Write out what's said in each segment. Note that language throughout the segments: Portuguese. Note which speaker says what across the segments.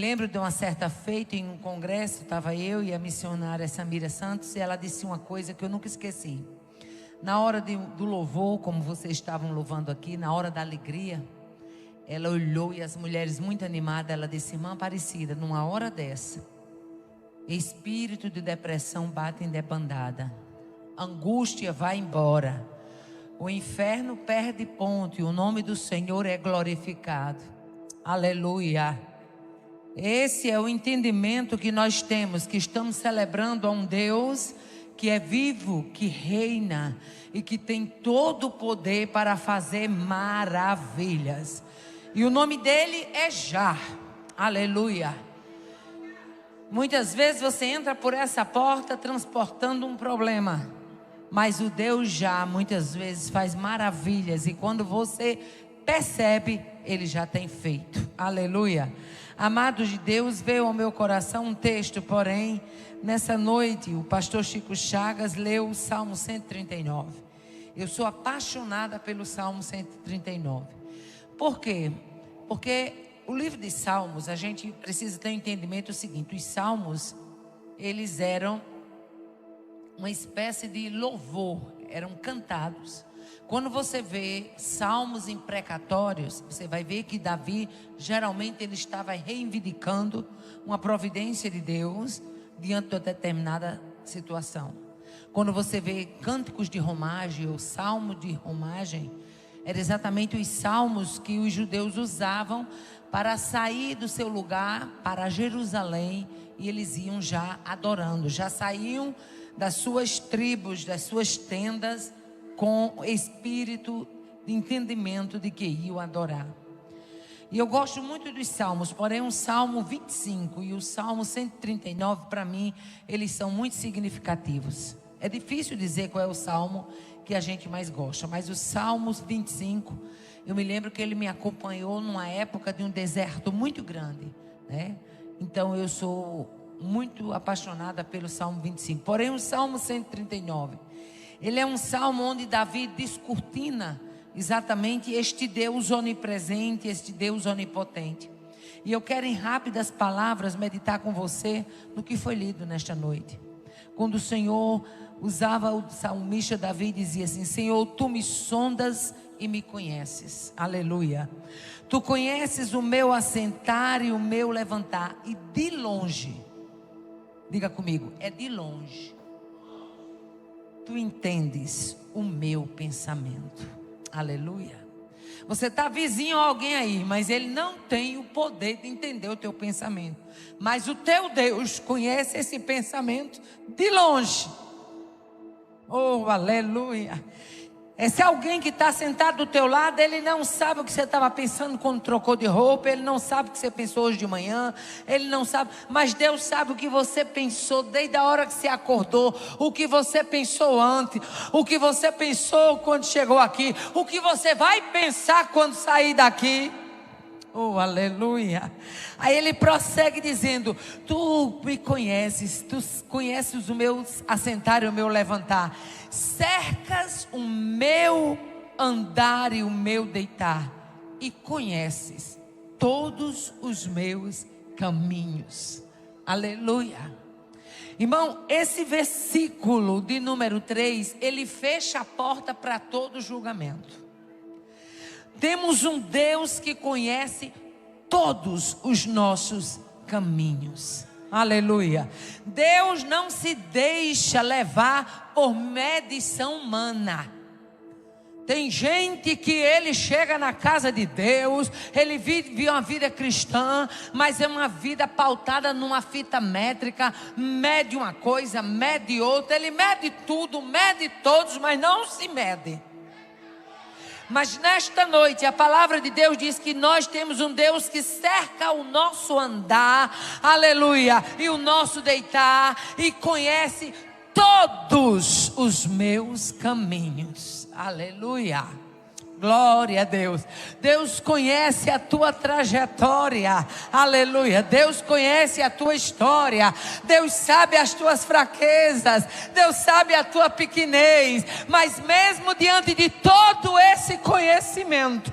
Speaker 1: Lembro de uma certa feita em um congresso, estava eu e a missionária Samira Santos, e ela disse uma coisa que eu nunca esqueci. Na hora do louvor, como vocês estavam louvando aqui, na hora da alegria, ela olhou e as mulheres muito animadas, ela disse: irmã Aparecida, numa hora dessa, espírito de depressão bate em debandada, angústia vai embora, o inferno perde ponto e o nome do Senhor é glorificado. Aleluia. Esse é o entendimento que nós temos, que estamos celebrando a um Deus que é vivo, que reina e que tem todo o poder para fazer maravilhas. E o nome dele é Já. Aleluia. Muitas vezes você entra por essa porta transportando um problema, mas o Deus Já muitas vezes faz maravilhas, e quando você percebe, ele já tem feito. Aleluia. Amados de Deus, veio ao meu coração um texto, porém, nessa noite, o pastor Chico Chagas leu o Salmo 139. Eu sou apaixonada pelo Salmo 139. Por quê? Porque o livro de Salmos, a gente precisa ter um entendimento seguinte: os Salmos, eles eram uma espécie de louvor, eram cantados. Quando você vê salmos imprecatórios, você vai ver que Davi, geralmente ele estava reivindicando uma providência de Deus diante de uma determinada situação. Quando você vê cânticos de romagem, ou salmo de romagem, eram exatamente os salmos que os judeus usavam para sair do seu lugar para Jerusalém, e eles iam já adorando, já saíam das suas tribos, das suas tendas, com espírito de entendimento de que iam adorar. E eu gosto muito dos salmos, porém o Salmo 25 e o Salmo 139, para mim, eles são muito significativos. É difícil dizer qual é o salmo que a gente mais gosta, mas o Salmo 25, eu me lembro que ele me acompanhou numa época de um deserto muito grande, né? Então eu sou muito apaixonada pelo Salmo 25. Porém o Salmo 139, ele é um salmo onde Davi descortina exatamente este Deus onipresente, este Deus onipotente. E eu quero, em rápidas palavras, meditar com você no que foi lido nesta noite. Quando o Senhor usava, o salmista Davi dizia assim: Senhor, tu me sondas e me conheces. Aleluia. Tu conheces o meu assentar e o meu levantar. E de longe, diga comigo, é de longe, tu entendes o meu pensamento. Aleluia. Você está vizinho a alguém aí, mas ele não tem o poder de entender o teu pensamento. Mas o teu Deus conhece esse pensamento de longe. Oh, aleluia. Esse alguém que está sentado do teu lado, ele não sabe o que você estava pensando quando trocou de roupa, ele não sabe o que você pensou hoje de manhã, ele não sabe, mas Deus sabe o que você pensou desde a hora que você acordou, o que você pensou antes, o que você pensou quando chegou aqui, o que você vai pensar quando sair daqui. Oh, aleluia. Aí ele prossegue dizendo: tu me conheces, tu conheces o meu assentar e o meu levantar, cercas o meu andar e o meu deitar, e conheces todos os meus caminhos. Aleluia. Irmão, esse versículo de número 3, ele fecha a porta para todo julgamento. Temos um Deus que conhece todos os nossos caminhos. Aleluia. Deus não se deixa levar por medição humana. Tem gente que ele chega na casa de Deus, ele vive uma vida cristã, mas é uma vida pautada numa fita métrica, mede uma coisa, mede outra, ele mede tudo, mede todos, mas não se mede. Mas nesta noite a palavra de Deus diz que nós temos um Deus que cerca o nosso andar, aleluia, e o nosso deitar, e conhece todos os meus caminhos. Aleluia. Glória a Deus. Deus conhece a tua trajetória. Aleluia. Deus conhece a tua história. Deus sabe as tuas fraquezas. Deus sabe a tua pequenez. Mas mesmo diante de todo esse conhecimento,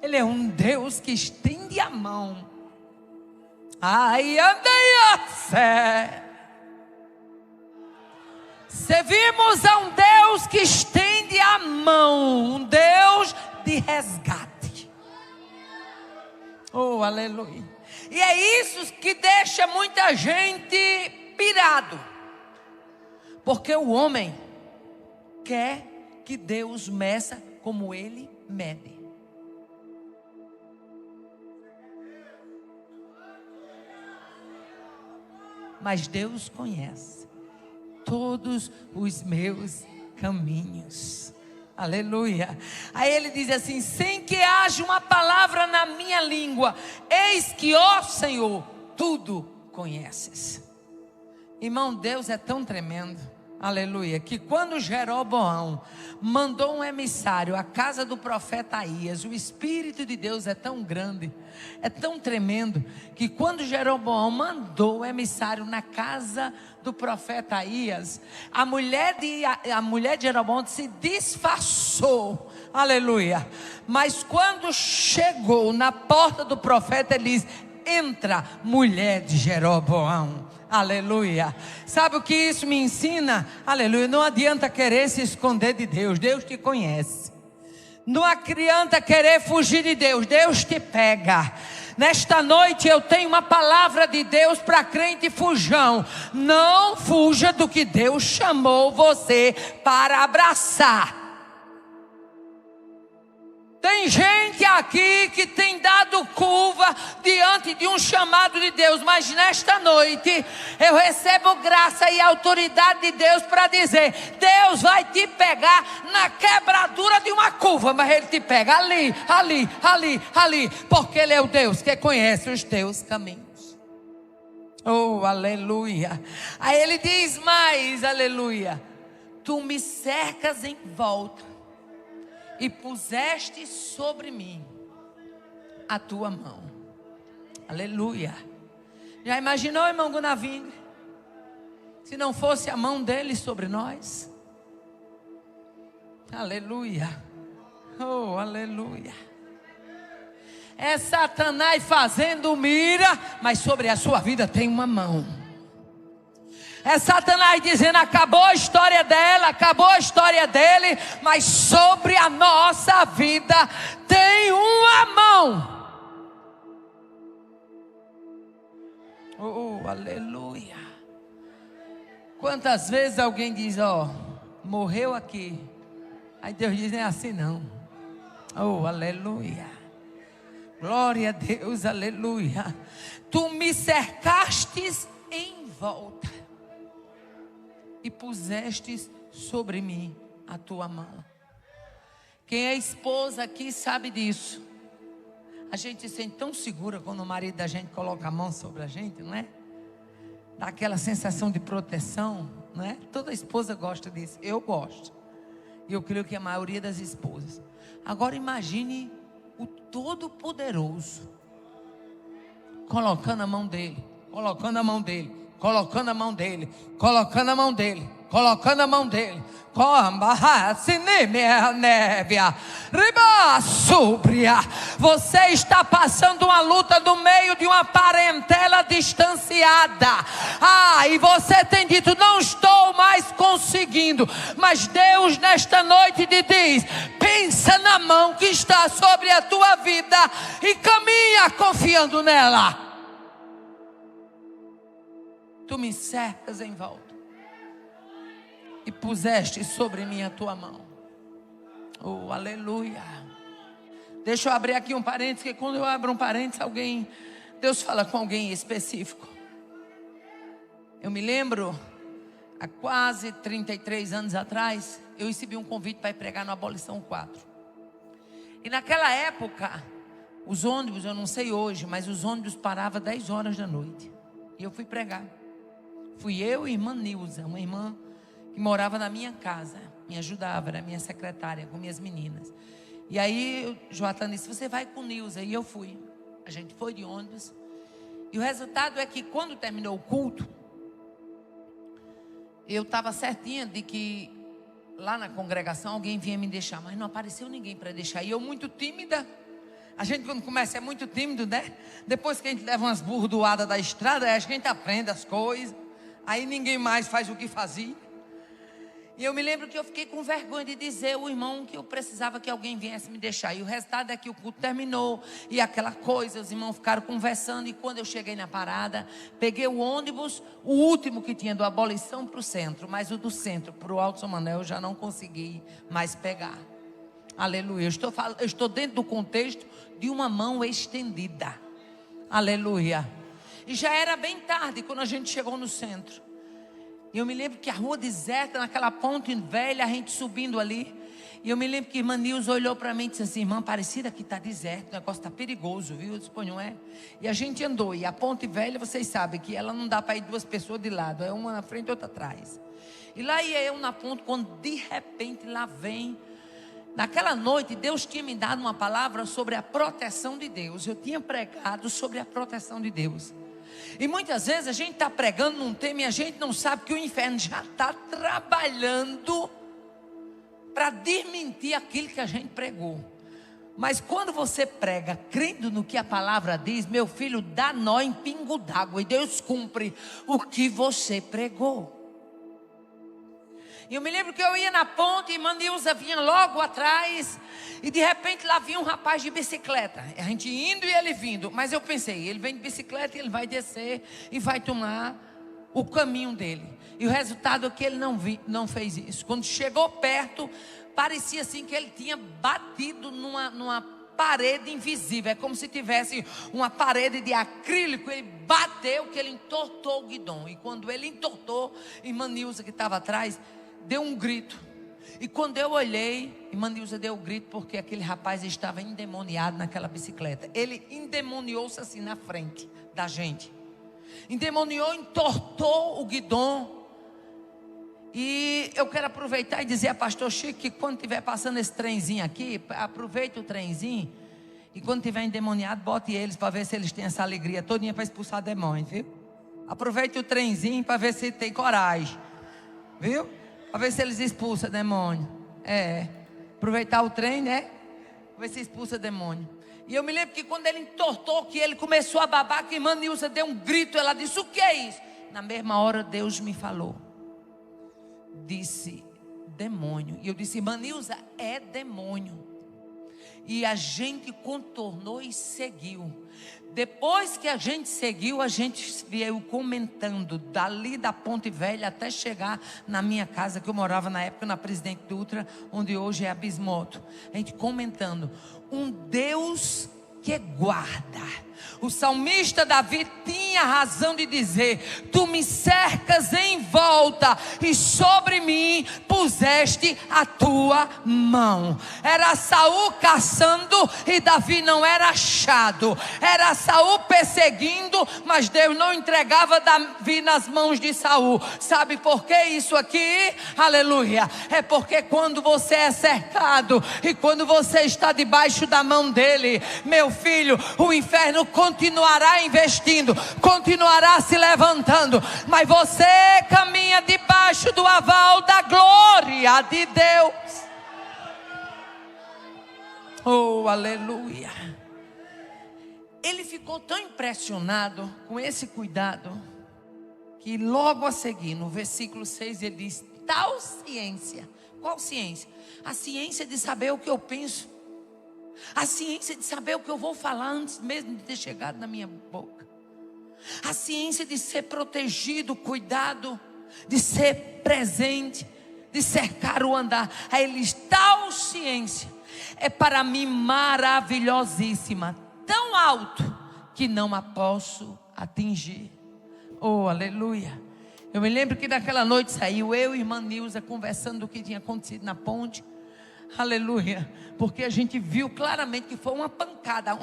Speaker 1: Ele é um Deus que estende a mão Ai, andei a fé. Servimos a um Deus que estende a mão, um Deus de resgate. Oh, aleluia. E é isso que deixa muita gente pirado. Porque o homem quer que Deus meça como ele mede. Mas Deus conhece todos os meus caminhos. Aleluia. Aí ele diz assim: sem que haja uma palavra na minha língua, eis que, ó Senhor, tudo conheces. Irmão, Deus é tão tremendo, aleluia, que quando Jeroboão mandou um emissário à casa do profeta Aías, o Espírito de Deus é tão grande, é tão tremendo, que quando Jeroboão mandou o emissário na casa do profeta Aías, a mulher de Jeroboão se disfarçou, aleluia. Mas quando chegou na porta do profeta, ele diz: entra, mulher de Jeroboão. Aleluia. Sabe o que isso me ensina? Aleluia. Não adianta querer se esconder de Deus. Deus te conhece. Não adianta querer fugir de Deus. Deus te pega. Nesta noite eu tenho uma palavra de Deus para crente fujão. Não fuja do que Deus chamou você para abraçar. Tem gente aqui que tem dado curva diante de um chamado de Deus, mas nesta noite eu recebo graça e autoridade de Deus para dizer: Deus vai te pegar na quebradura de uma curva, mas Ele te pega ali, porque Ele é o Deus que conhece os teus caminhos. Oh, aleluia. Aí Ele diz mais, aleluia: tu me cercas em volta e puseste sobre mim a tua mão. Aleluia. Já imaginou, irmão Gunavingre, se não fosse a mão dele sobre nós? Aleluia. Oh, aleluia. É Satanás fazendo mira, mas sobre a sua vida tem uma mão. É Satanás dizendo: acabou a história dela, acabou a história dele, mas sobre a nossa vida tem uma mão. Oh, aleluia. Quantas vezes alguém diz: ó, morreu aqui. Aí Deus diz: não é assim não. Oh, aleluia. Glória a Deus, aleluia. Tu me cercastes em volta e pusestes sobre mim a tua mão. Quem é esposa aqui sabe disso. A gente se sente tão segura quando o marido da gente coloca a mão sobre a gente, não é? Dá aquela sensação de proteção, não é? Toda esposa gosta disso, eu gosto. E eu creio que a maioria das esposas. Agora imagine o Todo-Poderoso colocando a mão dele, colocando a mão dele, colocando a mão dele, colocando a mão dele, colocando a mão dele. Você está passando uma luta no meio de uma parentela distanciada. E você tem dito: não estou mais conseguindo. Mas Deus nesta noite te diz: pensa na mão que está sobre a tua vida e caminha confiando nela. Tu me cercas em volta e puseste sobre mim a tua mão. Oh, aleluia. Deixa eu abrir aqui um parênteses, que quando eu abro um parênteses, Deus fala com alguém específico. Eu me lembro, há quase 33 anos atrás, eu recebi um convite para ir pregar no Abolição 4. E naquela época, os ônibus, eu não sei hoje, mas os ônibus paravam 10 horas da noite. E eu fui pregar. Fui eu e a irmã Nilza, uma irmã que morava na minha casa, me ajudava, era minha secretária, com minhas meninas. E aí, Joatan disse: você vai com Nilza? E eu fui. A gente foi de ônibus. E o resultado é que quando terminou o culto, eu estava certinha de que lá na congregação alguém vinha me deixar, mas não apareceu ninguém para deixar. E eu, muito tímida, A gente quando começa é muito tímido, né? Depois que a gente leva umas burdoadas da estrada, acho que a gente aprende as coisas. Aí ninguém mais faz o que fazia. E eu me lembro que eu fiquei com vergonha de dizer ao irmão que eu precisava que alguém viesse me deixar. E o resultado é que o culto terminou. E aquela coisa, os irmãos ficaram conversando. E quando eu cheguei na parada, peguei o ônibus, o último que tinha do Abolição para o centro. Mas o do centro para o Alto São Manuel eu já não consegui mais pegar. Aleluia. Eu estou dentro do contexto de uma mão estendida. Aleluia. E já era bem tarde quando a gente chegou no centro. E eu me lembro que a rua deserta, naquela ponte velha, a gente subindo ali. E eu me lembro que a irmã Nilza olhou para mim e disse assim: irmã, parecida que está deserto, o negócio está perigoso, viu? Eu disse: pô, não é? E a gente andou, e a ponte velha, vocês sabem que ela não dá para ir duas pessoas de lado, é uma na frente e outra atrás. E lá ia eu na ponte, quando de repente lá vem. Naquela noite Deus tinha me dado uma palavra sobre a proteção de Deus. Eu tinha pregado sobre a proteção de Deus. E muitas vezes a gente está pregando num tema e a gente não sabe que o inferno já está trabalhando para desmentir aquilo que a gente pregou. Mas quando você prega crendo no que a palavra diz, meu filho, dá nó em pingo d'água e Deus cumpre o que você pregou. E eu me lembro que eu ia na ponte e irmã Nilza vinha logo atrás. E de repente lá vinha um rapaz de bicicleta. A gente indo e ele vindo. Mas eu pensei, ele vem de bicicleta e ele vai descer e vai tomar o caminho dele. E o resultado é que ele não fez isso. Quando chegou perto, parecia assim que ele tinha batido numa parede invisível. É como se tivesse uma parede de acrílico. Ele bateu, que ele entortou o guidão. E quando ele entortou, irmã Nilza que estava atrás deu um grito. E quando eu olhei, irmã Nilza deu um grito porque aquele rapaz estava endemoniado naquela bicicleta. Ele endemoniou-se assim na frente da gente. Endemoniou, entortou o guidão. E eu quero aproveitar e dizer a pastor Chico que quando estiver passando esse trenzinho aqui, aproveita o trenzinho. E quando estiver endemoniado, bote eles para ver se eles têm essa alegria todinha para expulsar demônios, viu? Aproveite o trenzinho para ver se tem coragem, viu? Para ver se eles expulsam demônio. Aproveitar o trem, né? Para ver se expulsa demônio. E eu me lembro que quando ele entortou, que ele começou a babar, que a irmã Nilza deu um grito. Ela disse: o que é isso? Na mesma hora Deus me falou. Disse: demônio. E eu disse: irmã Nilza, é demônio. E a gente contornou e seguiu. Depois que a gente seguiu, a gente veio comentando dali da Ponte Velha até chegar na minha casa, que eu morava na época na Presidente Dutra, onde hoje é a Bismoto. A gente comentando, um Deus que guarda. O salmista Davi tinha razão de dizer: tu me cercas em volta e sobre mim puseste a tua mão. Era Saul caçando e Davi não era achado. Era Saul perseguindo, mas Deus não entregava Davi nas mãos de Saul. Sabe por que isso aqui? Aleluia. É porque quando você é cercado e quando você está debaixo da mão dele, meu filho, o inferno continuará investindo, continuará se levantando, mas você caminha debaixo do aval da glória de Deus. Oh, aleluia. Ele ficou tão impressionado com esse cuidado, que logo a seguir, no versículo 6, ele diz: tal ciência. Qual ciência? A ciência de saber o que eu penso. A ciência de saber o que eu vou falar antes mesmo de ter chegado na minha boca. A ciência de ser protegido, cuidado, de ser presente, de cercar o andar. Aí ele diz: tal ciência é para mim maravilhosíssima, tão alto que não a posso atingir. Oh, aleluia. Eu me lembro que naquela noite saiu eu e a irmã Nilza conversando do que tinha acontecido na ponte. Aleluia, porque a gente viu claramente que foi uma pancada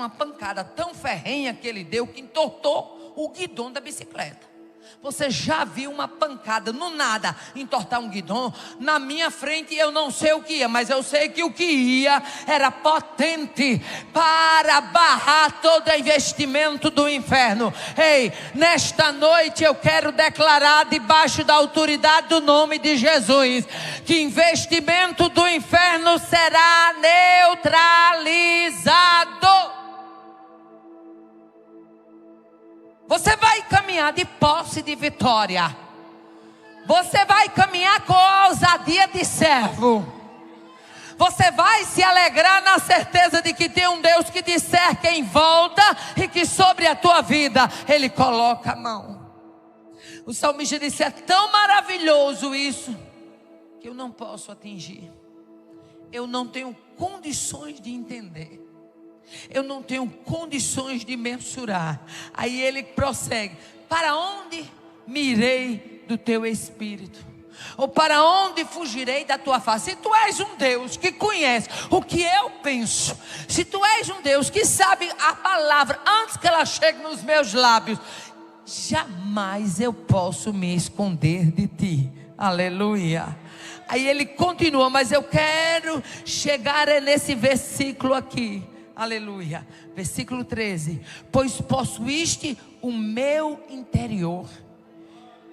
Speaker 1: tão ferrenha que ele deu, que entortou o guidão da bicicleta. Você já viu uma pancada no nada entortar um guidão? Na minha frente eu não sei o que ia, mas eu sei que o que ia era potente para barrar todo investimento do inferno. Ei, nesta noite eu quero declarar debaixo da autoridade do nome de Jesus, que investimento do inferno será neutralizado. Você vai caminhar de posse de vitória. Você vai caminhar com a ousadia de servo. Você vai se alegrar na certeza de que tem um Deus que te cerca em volta e que sobre a tua vida Ele coloca a mão. O salmista disse: é tão maravilhoso isso que eu não posso atingir. Eu não tenho condições de entender. Eu não tenho condições de mensurar. Aí ele prossegue: para onde me irei do teu espírito? Ou para onde fugirei da tua face? Se tu és um Deus que conhece o que eu penso, se tu és um Deus que sabe a palavra antes que ela chegue nos meus lábios, jamais eu posso me esconder de ti. Aleluia. Aí ele continua, mas eu quero chegar nesse versículo aqui. Aleluia. Versículo 13: pois possuíste o meu interior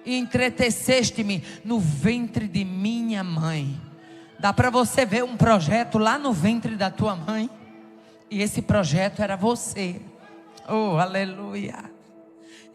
Speaker 1: e entreteceste-me no ventre de minha mãe. Dá para você ver um projeto lá no ventre da tua mãe? E esse projeto era você. Oh, aleluia.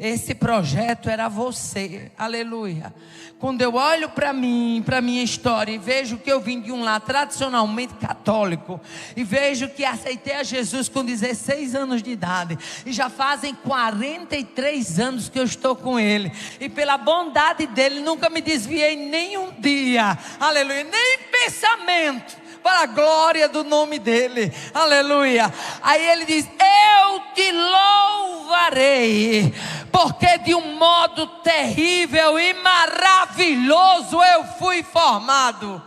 Speaker 1: Esse projeto era você, aleluia. Quando eu olho para mim, para minha história, e vejo que eu vim de um lar tradicionalmente católico, e vejo que aceitei a Jesus com 16 anos de idade, e já fazem 43 anos que eu estou com Ele, e pela bondade dEle, nunca me desviei nem um dia, aleluia, nem pensamento, para a glória do nome dEle, aleluia. Aí ele diz: eu te louvarei, porque de um modo terrível e maravilhoso eu fui formado.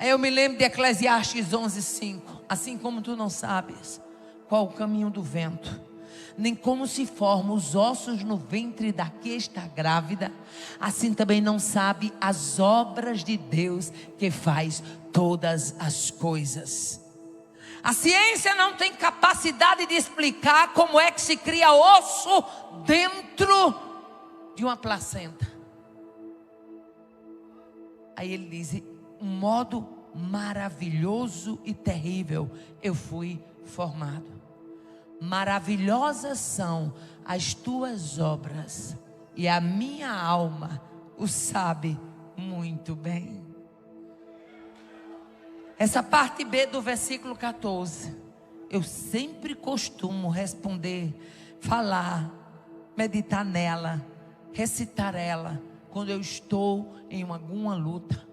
Speaker 1: Aí eu me lembro de Eclesiastes 11:5: assim como tu não sabes qual o caminho do vento, nem como se formam os ossos no ventre da que está grávida, assim também não sabe as obras de Deus que faz todas as coisas. A ciência não tem capacidade de explicar como é que se cria osso dentro de uma placenta. Aí ele diz: um modo maravilhoso e terrível eu fui formado. Maravilhosas são as tuas obras, e a minha alma o sabe muito bem. Essa parte B do versículo 14, eu sempre costumo responder, falar, meditar nela, recitar ela, quando eu estou em alguma luta.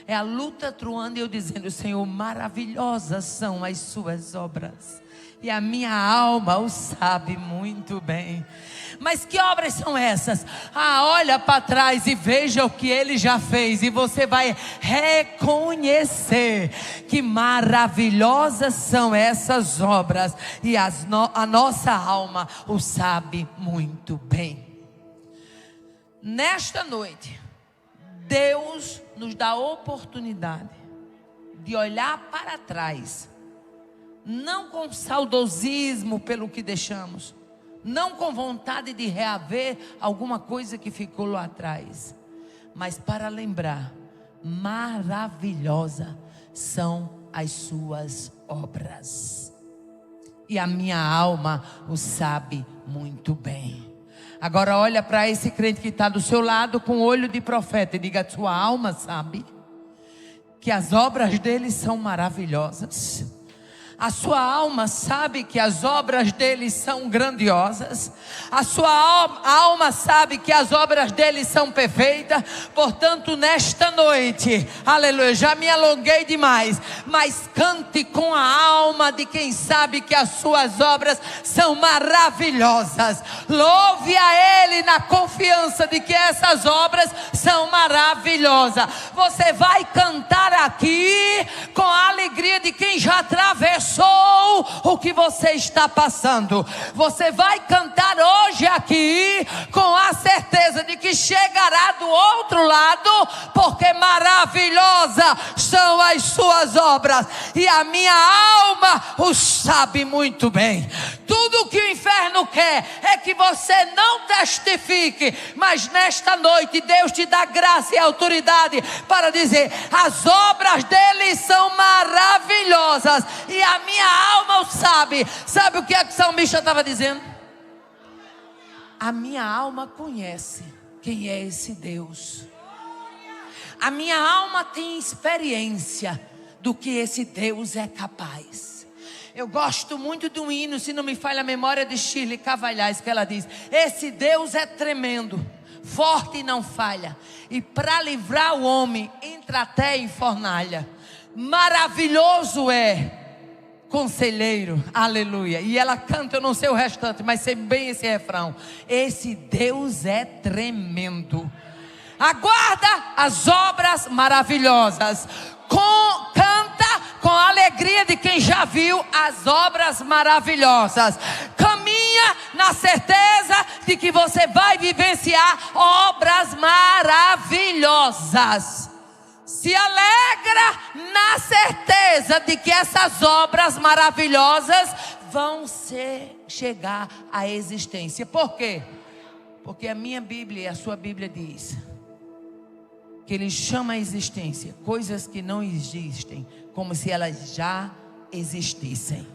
Speaker 1: É a luta truando e eu dizendo: Senhor, maravilhosas são as suas obras, e a minha alma o sabe muito bem. Mas que obras são essas? Olha para trás e veja o que Ele já fez, e você vai reconhecer que maravilhosas são essas obras, e a nossa alma o sabe muito bem. Nesta noite, Deus nos dá a oportunidade de olhar para trás, não com saudosismo pelo que deixamos, não com vontade de reaver alguma coisa que ficou lá atrás, mas para lembrar: maravilhosa são as suas obras, e a minha alma o sabe muito bem. Agora olha para esse crente que está do seu lado com olho de profeta e diga: sua alma sabe que as obras dele são maravilhosas. A sua alma sabe que as obras dele são grandiosas. A sua alma sabe que as obras dele são perfeitas. Portanto, nesta noite, aleluia, já me alonguei demais, mas cante com a alma de quem sabe que as suas obras são maravilhosas. Louve a Ele na confiança de que essas obras são maravilhosas. Você vai cantar aqui com a alegria de quem já atravessou o que você está passando. Você vai cantar hoje aqui com a certeza de que chegará do outro lado, porque maravilhosas são as suas obras, e a minha alma o sabe muito bem. Tudo que o inferno quer é que você não testifique, mas nesta noite Deus te dá graça e autoridade para dizer: as obras dele são maravilhosas, e a minha alma o sabe. Sabe o que é que o salmista estava dizendo?
Speaker 2: A minha alma conhece quem é esse Deus. A minha alma tem experiência do que esse Deus é capaz. Eu gosto muito do hino, se não me falha a memória, de Shirley Cavalhais, que ela diz: esse Deus é tremendo, forte e não falha, e para livrar o homem entra até em fornalha. Maravilhoso é, conselheiro, aleluia. E ela canta, eu não sei o restante, mas sei bem esse refrão: esse Deus é tremendo. Aguarda as obras maravilhosas. Canta com a alegria de quem já viu as obras maravilhosas. Caminha na certeza de que você vai vivenciar obras maravilhosas. Se alegra na certeza de que essas obras maravilhosas vão chegar à existência. Por quê? Porque a minha Bíblia e a sua Bíblia diz que Ele chama à existência coisas que não existem, como se elas já existissem.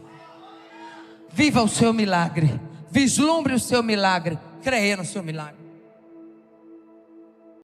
Speaker 2: Viva o seu milagre, vislumbre o seu milagre, creia no seu milagre.